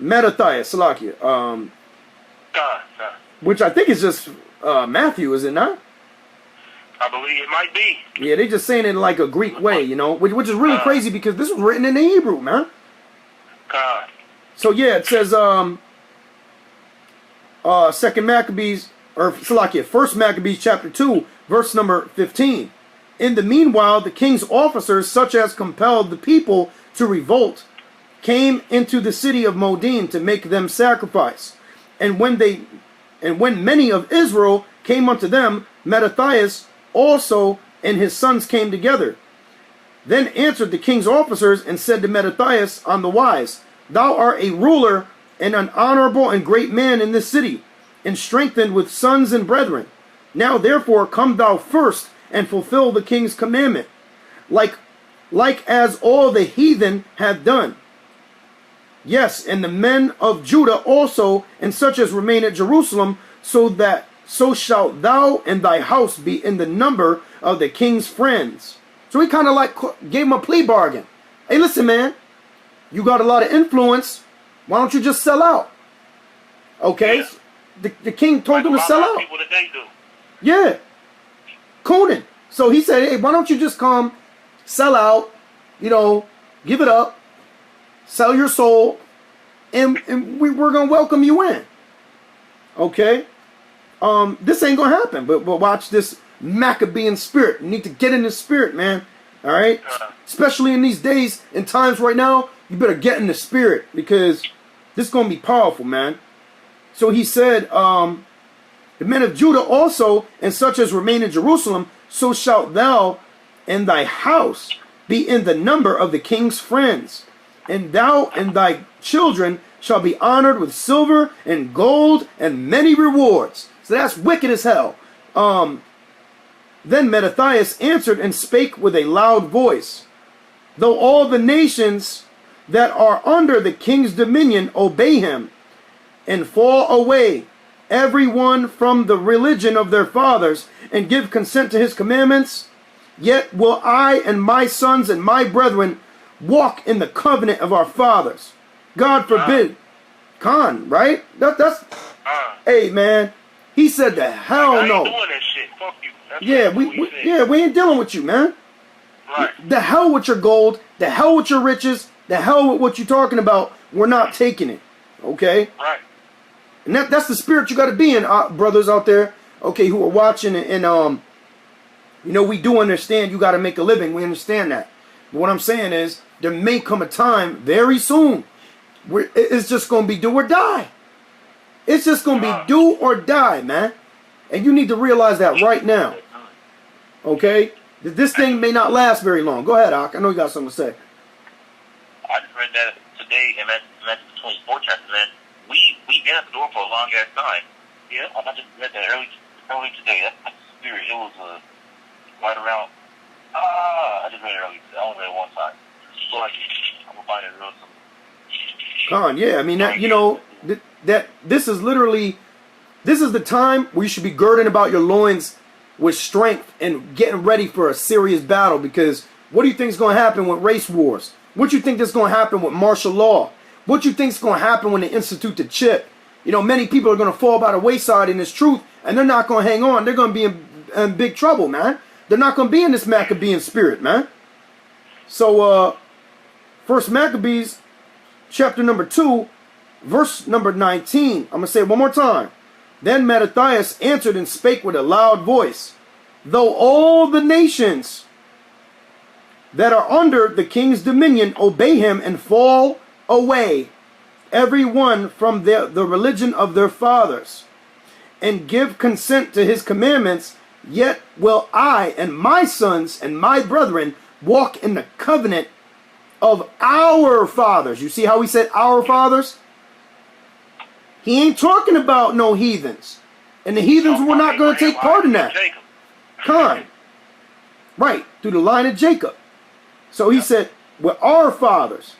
Mattathias, Salakia. Which I think is just Matthew, is it not? I believe it might be. Yeah, they just saying it in like a Greek way, you know, which is really crazy because this was written in the Hebrew, man. So yeah, it says Second Maccabees, or Salakia, First Maccabees chapter 2, verse number 15. "In the meanwhile, the king's officers, such as compelled the people to revolt, came into the city of Modin to make them sacrifice. And when many of Israel came unto them, Mattathias also and his sons came together. Then answered the king's officers and said to Mattathias on the wise, Thou art a ruler and an honorable and great man in this city, and strengthened with sons and brethren. Now therefore come thou first and fulfill the king's commandment, like as all the heathen have done. Yes, and the men of Judah also, and such as remain at Jerusalem, so shalt thou and thy house be in the number of the king's friends." So he kind of like gave him a plea bargain. Hey, listen, man, you got a lot of influence. Why don't you just sell out? Okay, yeah. The king told him to sell out. People today do. Yeah, Conan. So he said, hey, why don't you just come, sell out, you know, give it up, sell your soul, and we're going to welcome you in. Okay? This ain't going to happen, but watch this Maccabean spirit. You need to get in the spirit, man. All right? Especially in these days and times right now, you better get in the spirit because this is going to be powerful, man. So he said, the men of Judah also, and such as remain in Jerusalem, so shalt thou and thy house be in the number of the king's friends. And thou and thy children shall be honored with silver and gold and many rewards. So that's wicked as hell. Then Mattathias answered and spake with a loud voice, though all the nations that are under the king's dominion obey him, and fall away, every one from the religion of their fathers, and give consent to his commandments, yet will I and my sons and my brethren walk in the covenant of our fathers. God forbid. Khan, right? That's hey man. He said the hell I ain't no. doing that shit. Fuck you. That's Yeah, what he said. we ain't dealing with you, man. Right. The hell with your gold, the hell with your riches, the hell with what you're talking about. We're not taking it. Okay? Right. And that's the spirit you got to be in, brothers out there, okay, who are watching. And you know, we do understand you got to make a living. We understand that. But what I'm saying is, there may come a time very soon where it's just going to be do or die. It's just going to be do or die, man. And you need to realize that right now. Okay? This thing may not last very long. Go ahead, Ak. I know you got something to say. I just read that today in Matthew 24 chapter, man. We've been at the door for a long ass time. Yeah, I just read that early today. That's the spirit. It was right around. I just read it early today. I only read it one time. So I'm gonna find it real soon. Khan, yeah, I mean that, you know, that this is the time where you should be girding about your loins with strength and getting ready for a serious battle. Because what do you think is going to happen with race wars? What do you think is going to happen with martial law? What do you think is going to happen when they institute the chip? You know, many people are going to fall by the wayside in this truth, and they're not going to hang on. They're going to be in big trouble, man. They're not going to be in this Maccabean spirit, man. So, First Maccabees, chapter number 2, verse number 19. I'm going to say it one more time. Then Mattathias answered and spake with a loud voice, though all the nations that are under the king's dominion obey him and fall away, every one from the religion of their fathers, and give consent to his commandments, yet will I and my sons and my brethren walk in the covenant of our fathers. You see how he said our fathers? He ain't talking about no heathens. And the heathens were not going to take part in that. Khan. Right, through the line of Jacob. So he said, with our fathers.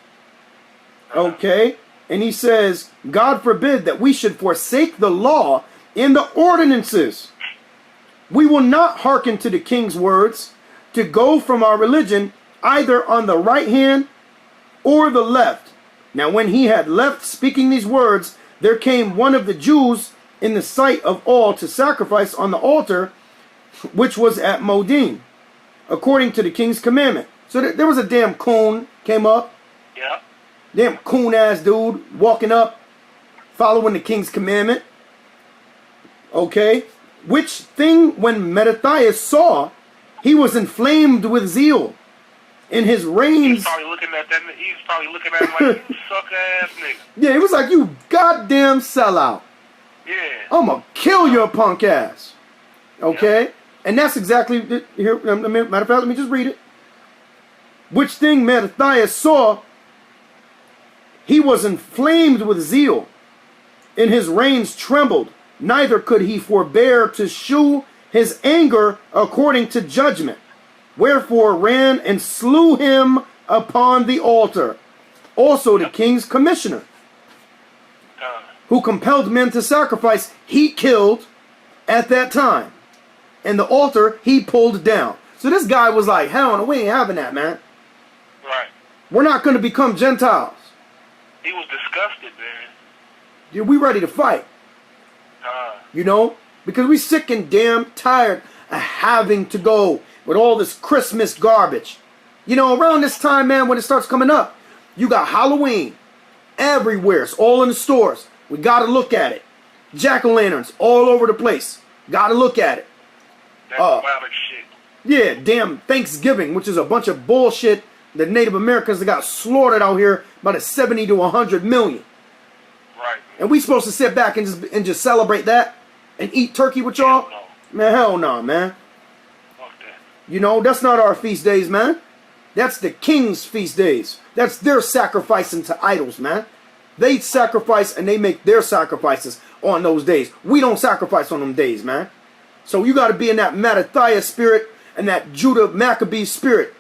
Okay? And he says, God forbid that we should forsake the law in the ordinances. We will not hearken to the king's words to go from our religion either on the right hand or the left. Now when he had left speaking these words, there came one of the Jews in the sight of all to sacrifice on the altar, which was at Modin, according to the king's commandment. So there was a damn coon came up. Yeah. Damn coon ass dude walking up, following the king's commandment. Okay. Which thing when Mattathias saw, he was inflamed with zeal. In his reigns. He's probably looking at that. He's probably looking at him like, you suck ass nigga. Yeah, it was like, you goddamn sellout. Yeah. I'm gonna kill your punk ass. Okay? Yeah. And that's exactly here. Matter of fact, let me just read it. Which thing Mattathias saw, he was inflamed with zeal. In his reins trembled. Neither could he forbear to shew his anger according to judgment. Wherefore ran and slew him upon the altar. Also the king's commissioner, who compelled men to sacrifice, he killed at that time. And the altar he pulled down. So this guy was like, hell no, we ain't having that, man. Right. We're not going to become Gentiles. He was disgusted, man. Yeah, we ready to fight. You know? Because we sick and damn tired of having to go with all this Christmas garbage. You know, around this time, man, when it starts coming up, you got Halloween everywhere. It's all in the stores. We got to look at it. Jack-o'-lanterns all over the place. Got to look at it. That's wild as shit. Yeah, damn Thanksgiving, which is a bunch of bullshit. The Native Americans that got slaughtered out here by the 70 to 100 million. Right. And we supposed to sit back and just celebrate that and eat turkey with y'all? Hell no. Man, hell no, man. Fuck that. You know, that's not our feast days, man. That's the king's feast days. That's their sacrificing to idols, man. They sacrifice and they make their sacrifices on those days. We don't sacrifice on them days, man. So you got to be in that Mattathias spirit and that Judah Maccabee spirit.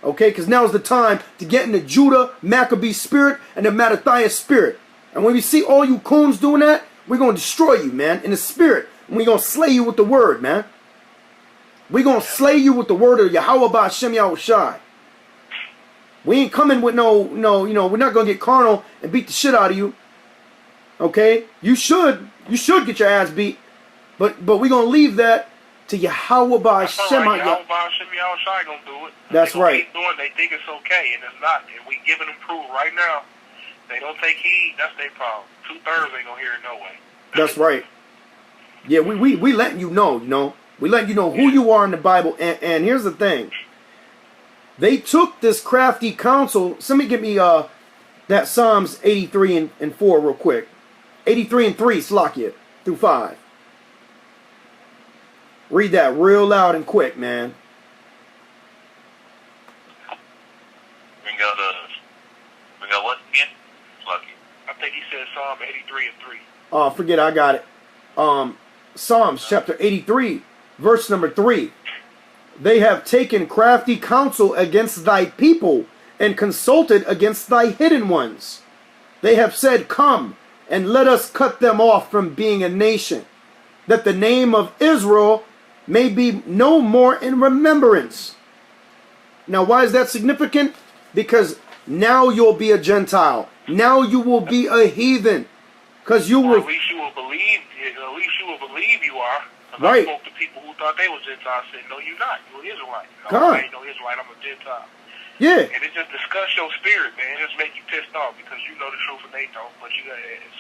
Okay, because now is the time to get in the Judah Maccabee spirit and the Mattathias spirit. And when we see all you coons doing that, we're going to destroy you, man, in the spirit. And we're going to slay you with the word, man. We're going to slay you with the word of Yahweh Ba'Shem Yahushai. We ain't coming with no, we're not going to get carnal and beat the shit out of you. Okay? You should get your ass beat. But we're going to leave that to Yahweh Ba'Shem Yahweh Ba'Shem Yahushai going to do it. That's right. They think it's okay, and it's not. And we giving them proof right now. They don't take heed, that's their problem. 2/3 ain't going to hear it no way. That's right. Yeah, we letting you know, We letting you know who you are in the Bible. And here's the thing. They took this crafty counsel. Somebody give me that Psalms 83 and 4 real quick. 83 and 3, Slakia, through 5. Read that real loud and quick, man. Bring out what again? Slakia. I think he said Psalm 83 and 3. Oh, forget I got it. Psalms chapter 83, verse number 3. They have taken crafty counsel against thy people and consulted against thy hidden ones. They have said, come and let us cut them off from being a nation, that the name of Israel may be no more in remembrance. Now, why is that significant? Because now you'll be a Gentile. Now you will be a heathen. Because you will. At least you will believe. At least you will believe you are. Right. I spoke to people who thought they were Gentiles. Said, no, you're not. You're an Israelite. I ain't no Israelite. I'm a Gentile. Yeah. And it just disgusts your spirit, man. It just make you pissed off because you know the truth and they don't. But you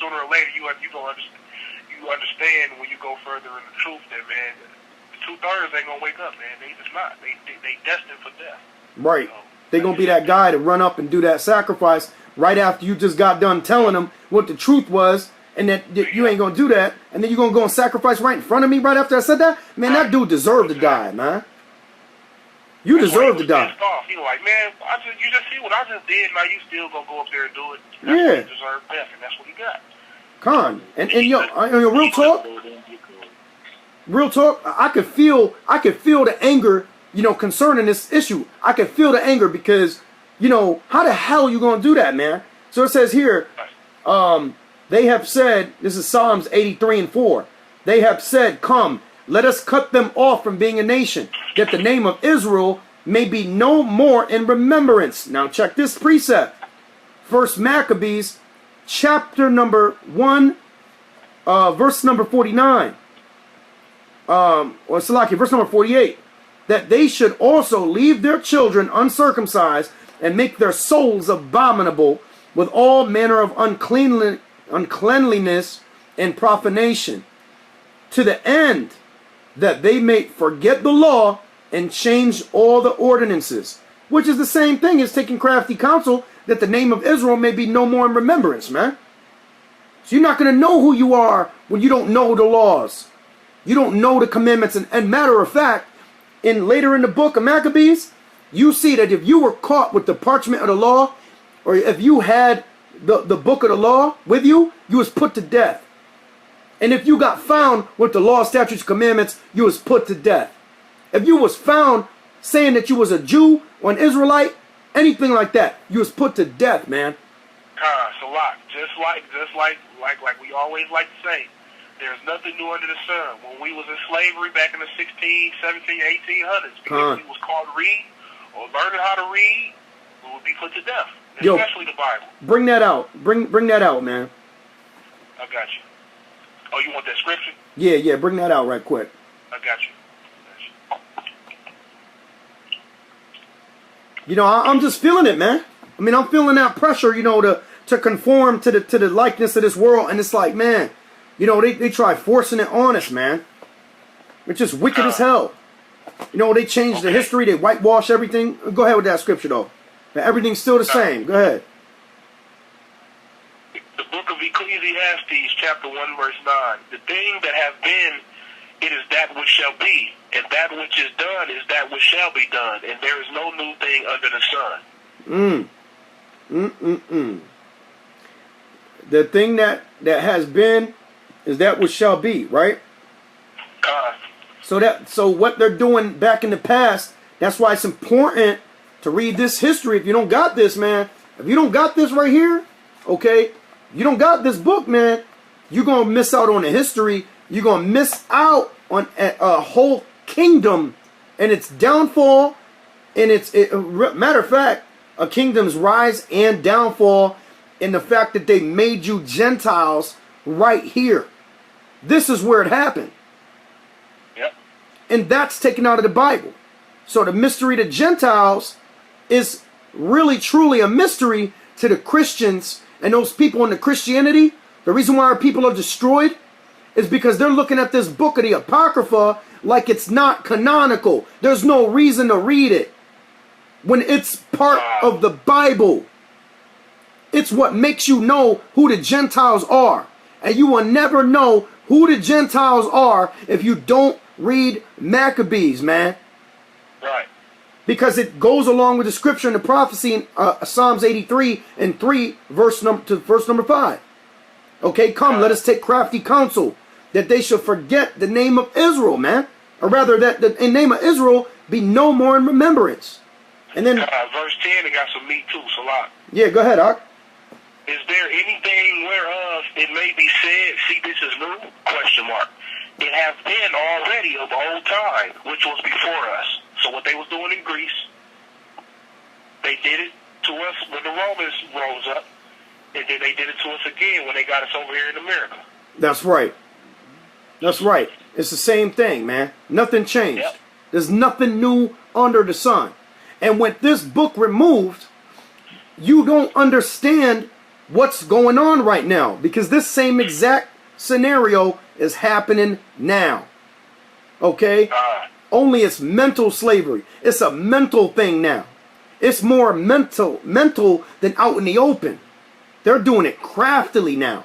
sooner or later you gonna understand. You understand when you go further in the truth that, man, the 2/3 ain't gonna wake up, man. They just not. They destined for death. Right. So, they're gonna be that guy to run up and do that sacrifice right after you just got done telling them what the truth was, and that you ain't gonna do that, and then you're gonna go and sacrifice right in front of me right after I said that. Man, that dude deserved to die, man. You deserve to die. He was like, man, you just see what I just did. Now you still gonna go up there and do it. Yeah. You deserve death, and that's what he got. Con. And yo, real talk, I could feel the anger, concerning this issue. I could feel the anger because, how the hell are you gonna do that, man? So it says here, they have said, this is Psalms 83 and 4. They have said, come, let us cut them off from being a nation, that the name of Israel may be no more in remembrance. Now check this precept. First Maccabees, chapter number 1, verse number 49. Salaki, verse number 48. That they should also leave their children uncircumcised and make their souls abominable with all manner of uncleanliness and profanation, to the end that they may forget the law and change all the ordinances. Which is the same thing as taking crafty counsel, that the name of Israel may be no more in remembrance, man. So you're not going to know who you are when you don't know the laws. You don't know the commandments. And matter of fact, later in the book of Maccabees, you see that if you were caught with the parchment of the law, or if you had the book of the law with you, you was put to death. And if you got found with the law, statutes, commandments, you was put to death. If you was found saying that you was a Jew or an Israelite, anything like that, you was put to death, man. It's a lot. Just like we always like to say, there's nothing new under the sun. When we was in slavery back in the 16, 17, 1800s, because we was called to read or learning how to read, we would be put to death. Especially the Bible. Bring that out. Bring that out, man. I got you. Oh, you want that scripture? Yeah, bring that out right quick. I got you. I'm just feeling it, man. I mean, I'm feeling that pressure, to conform to the likeness of this world, and it's like, man, they try forcing it on us, man. It's just wicked as hell. They change the history, they whitewash everything. Go ahead with that scripture, though. Everything's still the same. Go ahead. The book of Ecclesiastes, chapter 1, verse 9. The thing that has been, it is that which shall be. And that which is done is that which shall be done. And there is no new thing under the sun. The thing that has been is that which shall be, right? So what they're doing back in the past, that's why it's important to read this history. If you don't got this, man, if you don't got this right here, okay, you don't got this book, man, you're going to miss out on the history. You're going to miss out on a whole kingdom and its downfall. And matter of fact, a kingdom's rise and downfall in the fact that they made you Gentiles right here. This is where it happened. Yep. And that's taken out of the Bible. So the mystery to Gentiles is really truly a mystery to the Christians and those people in the Christianity. The reason why our people are destroyed is because they're looking at this book of the Apocrypha like it's not canonical. There's no reason to read it when it's part of the Bible. It's what makes you know who the Gentiles are. And you will never know who the Gentiles are if you don't read Maccabees, man. Right. Because it goes along with the scripture and the prophecy in Psalms 83 and 3, verse number 5. Okay, come, let us take crafty counsel, that they shall forget the name of Israel, man. Or rather, that the name of Israel be no more in remembrance. And then verse 10, it got some meat too, Salat. Yeah, go ahead, Ak. Is there anything whereof it may be said, see, this is new? Question mark. It has been already of old time, which was before us. So what they was doing in Greece, they did it to us when the Romans rose up, and then they did it to us again when they got us over here in America. That's right. That's right. It's the same thing, man. Nothing changed. Yep. There's nothing new under the sun. And with this book removed, you don't understand what's going on right now, because this same exact scenario is happening now. Okay? Only it's mental slavery. It's a mental thing now. It's more mental than out in the open. They're doing it craftily now.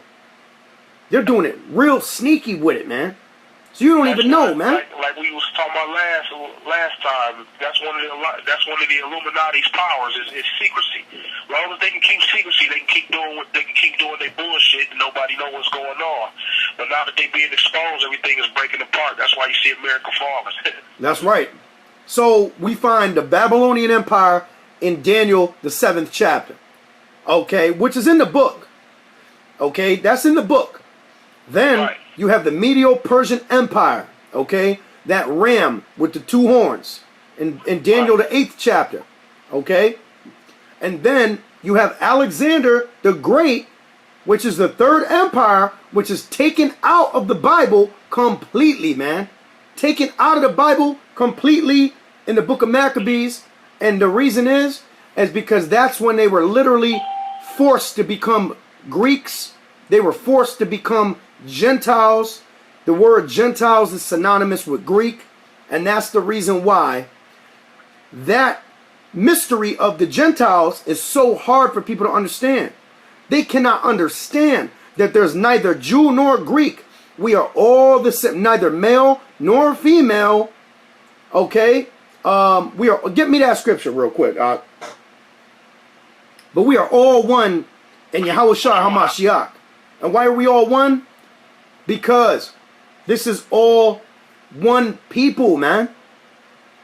They're doing it real sneaky with it, man. So you don't even know, man. Like we was talking about last time. That's one of the Illuminati's powers is secrecy. As long as they can keep secrecy, they can keep doing their bullshit, and nobody know what's going on. But now that they being exposed, everything is breaking apart. That's why you see America falling. That's right. So we find the Babylonian Empire in Daniel, the 7th chapter. Okay, which is in the book. Okay, that's in the book. Then right. You have the Medo-Persian Empire. Okay, that ram with the 2 horns in Daniel, right. the 8th chapter. Okay, and then you have Alexander the Great, which is the 3rd empire, which is taken out of the Bible completely, man. Taken out of the Bible completely in the book of Maccabees. And the reason is because that's when they were literally forced to become Greeks. They were forced to become Gentiles. The word Gentiles is synonymous with Greek. And that's the reason why that mystery of the Gentiles is so hard for people to understand. They cannot understand that there's neither Jew nor Greek. We are all the same, neither male nor female. Okay? We are. Get me that scripture real quick. But we are all one in Yahushua HaMashiach. And why are we all one? Because this is all one people, man.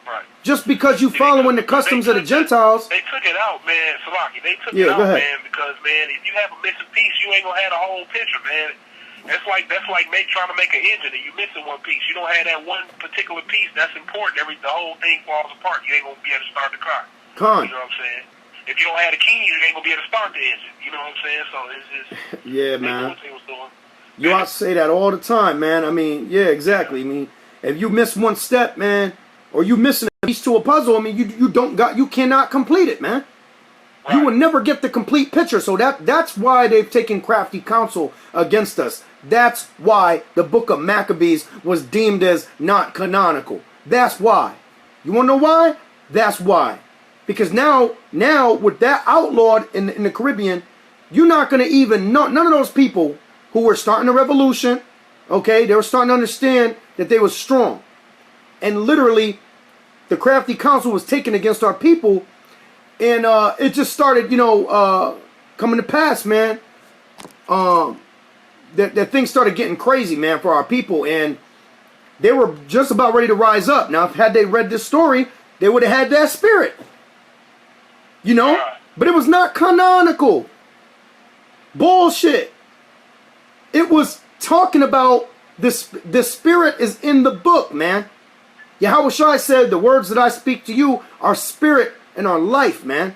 Right. Just because you following the customs of the Gentiles. They took it out, man, Salaki. They took Yeah, it go out, ahead. man, because, man, if you have a missing piece, you ain't gonna have the whole picture, man. That's like trying to make an engine and you missing one piece. You don't have that one particular piece that's important. The whole thing falls apart. You ain't gonna be able to start the car. Con. You know what I'm saying? If you don't have the keys, you ain't gonna be able to start the engine. You know what I'm saying? So it's just Yeah, they knew man. what they was doing. You ought to say that all the time, man. I mean, yeah, exactly. I mean, if you miss one step, man, or you missing a piece to a puzzle, I mean, you cannot complete it, man. Right. You will never get the complete picture. So that's why they've taken crafty counsel against us. That's why the book of Maccabees was deemed as not canonical. That's why. You want to know why? That's why. Because now with that outlawed in the Caribbean, you're not going to even know. None of those people who were starting a revolution, okay, they were starting to understand that they were strong. And literally, the crafty counsel was taken against our people. And it just started, coming to pass, man. That things started getting crazy, man, for our people. And They were just about ready to rise up. Now, if had they read this story, they would have had that spirit. You know? But it was not canonical. Bullshit. It was talking about this. The spirit is in the book, man. Yahweh Shai said, the words that I speak to you are spirit and are life, man.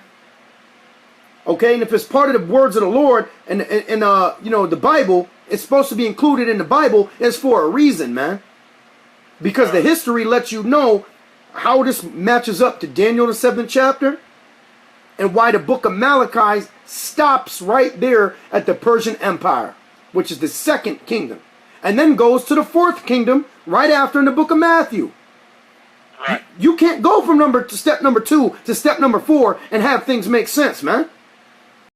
Okay, and if it's part of the words of the Lord and you know, the Bible, it's supposed to be included in the Bible, it's for a reason, man. Because the history lets you know how this matches up to Daniel the 7th chapter and why the book of Malachi stops right there at the Persian Empire, which is the second kingdom, and then goes to the fourth kingdom right after in the book of Matthew. Right. You can't go from step number 2 to step number 4 and have things make sense, man.